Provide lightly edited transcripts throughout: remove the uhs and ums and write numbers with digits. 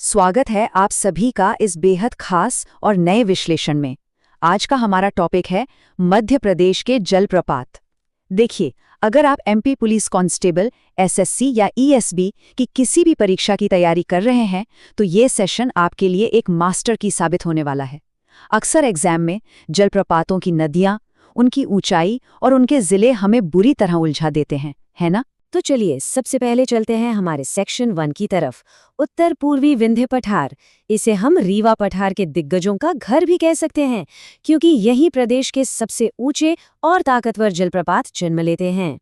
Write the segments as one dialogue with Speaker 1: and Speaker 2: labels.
Speaker 1: स्वागत है आप सभी का इस बेहद खास और नए विश्लेषण में। आज का हमारा टॉपिक है मध्य प्रदेश के जलप्रपात। देखिए, अगर आप एमपी पुलिस कांस्टेबल, एसएससी या ईएसबी की किसी भी परीक्षा की तैयारी कर रहे हैं, तो ये सेशन आपके लिए एक मास्टर की साबित होने वाला है। अक्सर एग्जाम में जलप्रपातों की नदियां, उनकी ऊंचाई और उनके जिले हमें बुरी तरह उलझा देते हैं, है ना?
Speaker 2: तो चलिए सबसे पहले चलते हैं हमारे सेक्शन 1 की तरफ। उत्तर पूर्वी विंध्य पठार, इसे हम रीवा पठार के दिग्गजों का घर भी कह सकते हैं, क्योंकि यही प्रदेश के सबसे ऊंचे और ताकतवर जलप्रपात जन्म लेते हैं।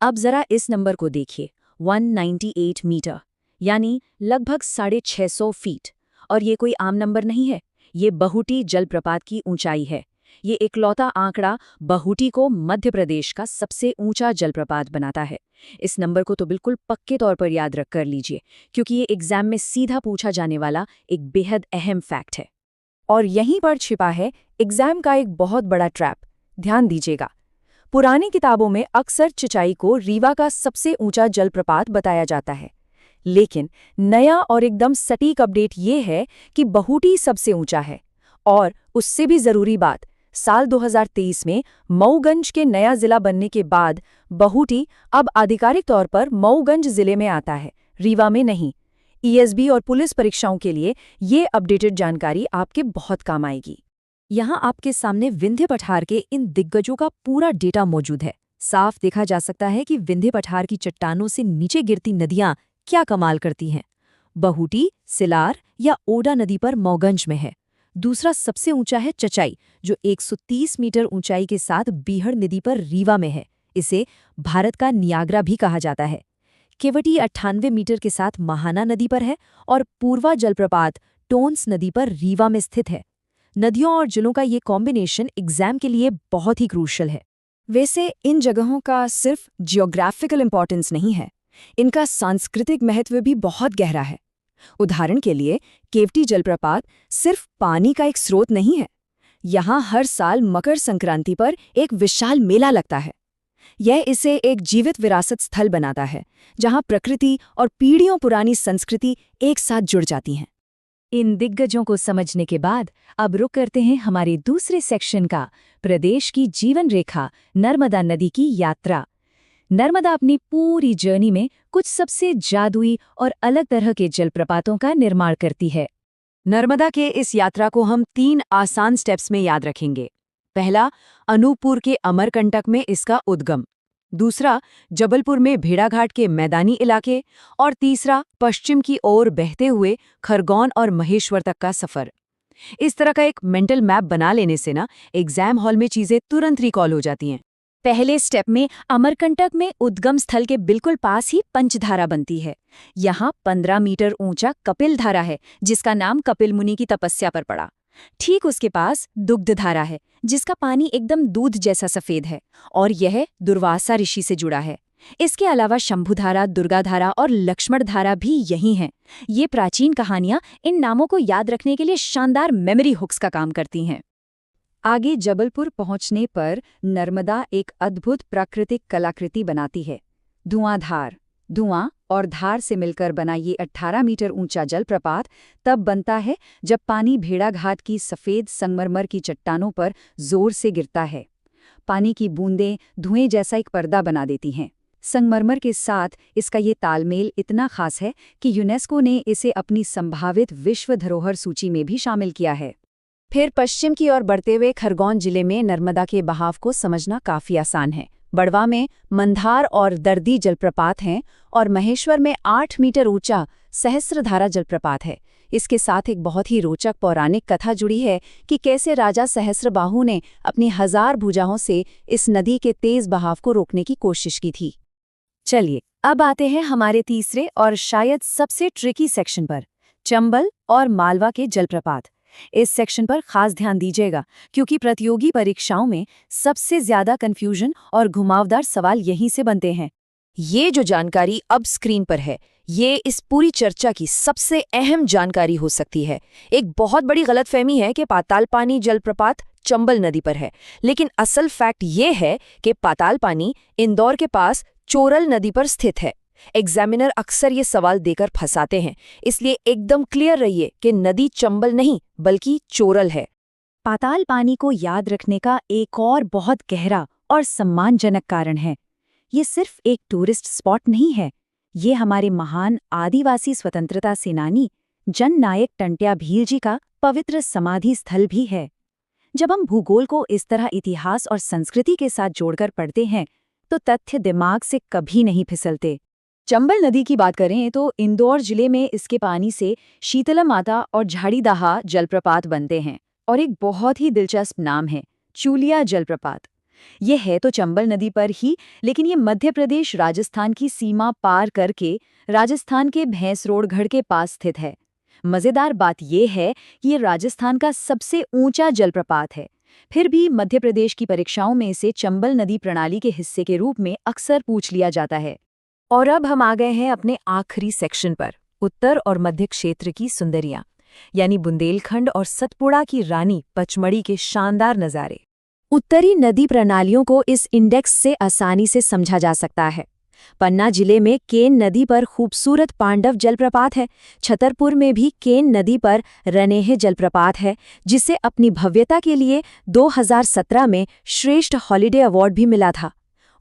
Speaker 2: अब जरा इस नंबर को देखिए, 198 मीटर, यानी लगभग 650 फीट। और ये कोई आम नंबर नहीं है, ये बहुटी जलप्रपात की ऊंचाई है। ये इकलौता आंकड़ा बहुटी को मध्य प्रदेश का सबसे ऊंचा जलप्रपात बनाता है। इस नंबर को तो बिल्कुल पक्के तौर पर याद रख कर लीजिए, क्योंकि ये एग्जाम में सीधा पूछा जाने वाला एक बेहद अहम फैक्ट है।
Speaker 1: और यहीं पर छिपा है एग्जाम का एक बहुत बड़ा ट्रैप। ध्यान दीजिएगा, पुरानी किताबों में अक्सर चिचाई को रीवा का सबसे ऊंचा जलप्रपात बताया जाता है, लेकिन नया और एकदम सटीक अपडेट ये है कि बहुटी सबसे ऊंचा है। और उससे भी जरूरी बात, साल 2023 में मऊगंज के नया जिला बनने के बाद बहुटी अब आधिकारिक तौर पर मऊगंज जिले में आता है, रीवा में नहीं। ईएसबी और पुलिस परीक्षाओं के लिए ये अपडेटेड जानकारी आपके बहुत काम आएगी।
Speaker 2: यहाँ आपके सामने विंध्य पठार के इन दिग्गजों का पूरा डेटा मौजूद है। साफ देखा जा सकता है कि विंध्य पठार की चट्टानों से नीचे गिरती नदियां क्या कमाल करती हैं। बहुटी, सिलार या ओडा नदी पर मऊगंज में है। दूसरा सबसे ऊंचा है चचाई, जो 130 मीटर ऊंचाई के साथ बीहड़ नदी पर रीवा में है। इसे भारत का नियाग्रा भी कहा जाता है। केवटी 98 मीटर के साथ महाना नदी पर है और पूर्वा जलप्रपात टोन्स नदी पर रीवा में स्थित है। नदियों और जलों का ये कॉम्बिनेशन एग्जाम के लिए बहुत ही क्रूशल है।
Speaker 1: वैसे इन जगहों का सिर्फ जियोग्राफिकल इंपॉर्टेंस नहीं है, इनका सांस्कृतिक महत्व भी बहुत गहरा है। उदाहरण के लिए, केवटी जलप्रपात सिर्फ पानी का एक स्रोत नहीं है। यहाँ हर साल मकर संक्रांति पर एक विशाल मेला लगता है। यह इसे एक जीवित विरासत स्थल बनाता है, जहाँ प्रकृति और पीढ़ियों पुरानी संस्कृति एक साथ जुड़ जाती हैं।
Speaker 2: इन दिग्गजों को समझने के बाद अब रुक करते हैं हमारे दूसरे सेक्शन का, प्रदेश की जीवन रेखा नर्मदा नदी की यात्रा। नर्मदा अपनी पूरी जर्नी में कुछ सबसे जादुई और अलग तरह के जलप्रपातों का निर्माण करती है।
Speaker 1: नर्मदा के इस यात्रा को हम 3 आसान स्टेप्स में याद रखेंगे। पहला, अनूपपुर के अमरकंटक में इसका उद्गम। दूसरा, जबलपुर में भेड़ाघाट के मैदानी इलाके। और तीसरा, पश्चिम की ओर बहते हुए खरगोन और महेश्वर तक का सफर। इस तरह का एक मेंटल मैप बना लेने से ना एग्जाम हॉल में चीजें तुरंत रिकॉल हो जाती हैं।
Speaker 2: पहले स्टेप में अमरकंटक में उद्गम स्थल के बिल्कुल पास ही पंचधारा बनती है। यहाँ 15 मीटर ऊंचा कपिल धारा है, जिसका नाम कपिल मुनि की तपस्या पर पड़ा। ठीक उसके पास दुग्ध धारा है, जिसका पानी एकदम दूध जैसा सफेद है, और यह दुर्वासा ऋषि से जुड़ा है। इसके अलावा शंभुधारा, दुर्गाधारा और लक्ष्मण धारा भी यही हैं। ये प्राचीन कहानियां इन नामों को याद रखने के लिए शानदार मेमोरी हुक्स का काम करती हैं।
Speaker 1: आगे जबलपुर पहुंचने पर नर्मदा एक अद्भुत प्राकृतिक कलाकृति बनाती है। धुआंधार, धुआं और धार से मिलकर बना ये 18 मीटर ऊंचा जलप्रपात तब बनता है जब पानी भेड़ाघाट की सफ़ेद संगमरमर की चट्टानों पर जोर से गिरता है। पानी की बूंदें धुएं जैसा एक पर्दा बना देती हैं। संगमरमर के साथ इसका ये तालमेल इतना खास है कि यूनेस्को ने इसे अपनी संभावित विश्व धरोहर सूची में भी शामिल किया है। फिर पश्चिम की ओर बढ़ते हुए खरगोन जिले में नर्मदा के बहाव को समझना काफी आसान है। बड़वा में मंधार और दर्दी जलप्रपात हैं और महेश्वर में 8 मीटर ऊंचा सहस्त्रधारा जलप्रपात है। इसके साथ एक बहुत ही रोचक पौराणिक कथा जुड़ी है कि कैसे राजा सहस्त्रबाहु ने अपनी 1000 भुजाओं से इस नदी के तेज बहाव को रोकने की कोशिश की थी।
Speaker 2: चलिए अब आते हैं हमारे तीसरे और शायद सबसे ट्रिकी सेक्शन पर, चंबल और मालवा के जलप्रपात। इस सेक्शन पर खास ध्यान दीजिएगा, क्योंकि प्रतियोगी परीक्षाओं में सबसे ज्यादा कंफ्यूजन और घुमावदार सवाल यहीं से बनते हैं।
Speaker 1: ये जो जानकारी अब स्क्रीन पर है, ये इस पूरी चर्चा की सबसे अहम जानकारी हो सकती है। एक बहुत बड़ी गलतफहमी है कि पातालपानी जलप्रपात चंबल नदी पर है, लेकिन असल फैक्ट ये है कि पातालपानी इंदौर के पास चोरल नदी पर स्थित है।
Speaker 3: एग्जामिनर अक्सर ये सवाल देकर फंसाते हैं, इसलिए एकदम क्लियर रहिए कि नदी चंबल नहीं बल्कि चोरल है।
Speaker 1: पाताल पानी को याद रखने का एक और बहुत गहरा और सम्मानजनक कारण है। ये सिर्फ एक टूरिस्ट स्पॉट नहीं है, ये हमारे महान आदिवासी स्वतंत्रता सेनानी जननायक टंट्या भील जी का पवित्र समाधि स्थल भी है। जब हम भूगोल को इस तरह इतिहास और संस्कृति के साथ जोड़कर पढ़ते हैं तो तथ्य दिमाग से कभी नहीं फिसलते। चंबल नदी की बात करें तो इंदौर जिले में इसके पानी से शीतला माता और झाड़ीदाहा जलप्रपात बनते हैं, और एक बहुत ही दिलचस्प नाम है चूलिया जलप्रपात। ये है तो चंबल नदी पर ही, लेकिन ये मध्य प्रदेश राजस्थान की सीमा पार करके राजस्थान के भैंसरोडगढ़ के पास स्थित है। मजेदार बात यह है कि ये राजस्थान का सबसे ऊंचा जलप्रपात है, फिर भी मध्य प्रदेश की परीक्षाओं में इसे चंबल नदी प्रणाली के हिस्से के रूप में अक्सर पूछ लिया जाता है।
Speaker 3: और अब हम आ गए हैं अपने आखिरी सेक्शन पर, उत्तर और मध्य क्षेत्र की सुंदरियां, यानी बुंदेलखंड और सतपुड़ा की रानी पचमढ़ी के शानदार नज़ारे।
Speaker 2: उत्तरी नदी प्रणालियों को इस इंडेक्स से आसानी से समझा जा सकता है। पन्ना जिले में केन नदी पर खूबसूरत पांडव जलप्रपात है। छतरपुर में भी केन नदी पर रनेह जलप्रपात है, जिसे अपनी भव्यता के लिए 2017 में श्रेष्ठ हॉलिडे अवार्ड भी मिला था।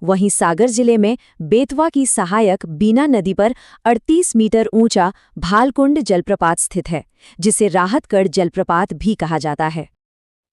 Speaker 2: वहीं सागर जिले में बेतवा की सहायक बीना नदी पर 38 मीटर ऊंचा भालकुंड जलप्रपात स्थित है, जिसे राहतगढ़ जलप्रपात भी कहा जाता है।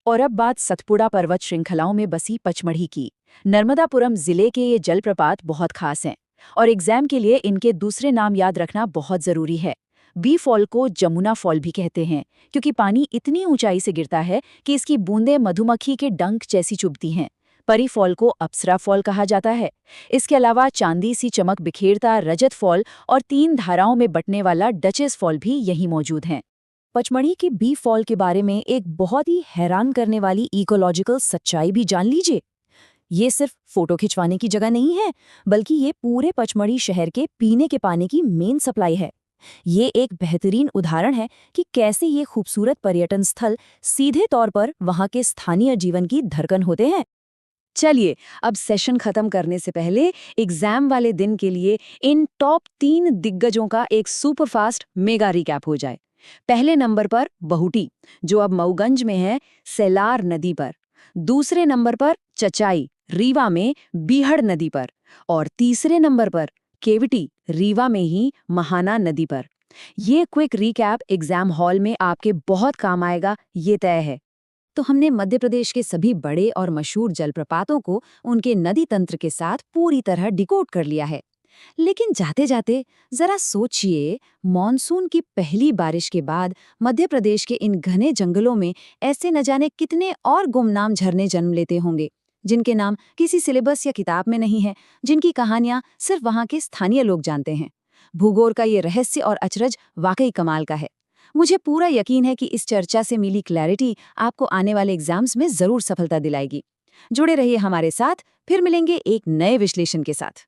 Speaker 1: और अब बात सतपुड़ा पर्वत श्रृंखलाओं में बसी पचमढ़ी की। नर्मदापुरम जिले के ये जलप्रपात बहुत खास हैं, और एग्जाम के लिए इनके दूसरे नाम याद रखना बहुत जरूरी है। बी फॉल को जमुना फॉल भी कहते हैं, क्योंकि पानी इतनी ऊंचाई से गिरता है कि इसकी बूंदें मधुमक्खी के डंक जैसी चुभती हैं। परी फॉल को अप्सरा फॉल कहा जाता है। इसके अलावा चांदी सी चमक बिखेरता रजत फॉल और 3 धाराओं में बंटने वाला डचेस फॉल भी यहीं मौजूद हैं।
Speaker 3: पचमढ़ी के बी फॉल के बारे में एक बहुत ही हैरान करने वाली इकोलॉजिकल सच्चाई भी जान लीजिए। ये सिर्फ फोटो खिंचवाने की जगह नहीं है, बल्कि ये पूरे पचमढ़ी शहर के पीने के पानी की मेन सप्लाई है। ये एक बेहतरीन उदाहरण है कि कैसे ये खूबसूरत पर्यटन स्थल सीधे तौर पर वहाँ के स्थानीय जीवन की धड़कन होते हैं।
Speaker 1: चलिए, अब सेशन खत्म करने से पहले एग्जाम वाले दिन के लिए इन टॉप 3 दिग्गजों का एक सुपरफास्ट मेगा रिकैप हो जाए। पहले नंबर पर बहुटी, जो अब मऊगंज में है सेलार नदी पर। दूसरे नंबर पर चचाई, रीवा में बीहड़ नदी पर। और तीसरे नंबर पर केवटी, रीवा में ही महाना नदी पर। ये क्विक रिकैप एग्जाम हॉल में आपके बहुत काम आएगा, ये तय है। तो हमने मध्य प्रदेश के सभी बड़े और मशहूर जलप्रपातों को उनके नदी तंत्र के साथ पूरी तरह डिकोड कर लिया है। लेकिन जाते जाते जरा सोचिए, मॉनसून की पहली बारिश के बाद मध्य प्रदेश के इन घने जंगलों में ऐसे न जाने कितने और गुमनाम झरने जन्म लेते होंगे, जिनके नाम किसी सिलेबस या किताब में नहीं है, जिनकी कहानियां सिर्फ वहां के स्थानीय लोग जानते हैं। भूगोल का ये रहस्य और अचरज वाकई कमाल का है। मुझे पूरा यकीन है कि इस चर्चा से मिली क्लैरिटी आपको आने वाले एग्जाम्स में जरूर सफलता दिलाएगी। जुड़े रहिए हमारे साथ, फिर मिलेंगे एक नए विश्लेषण के साथ।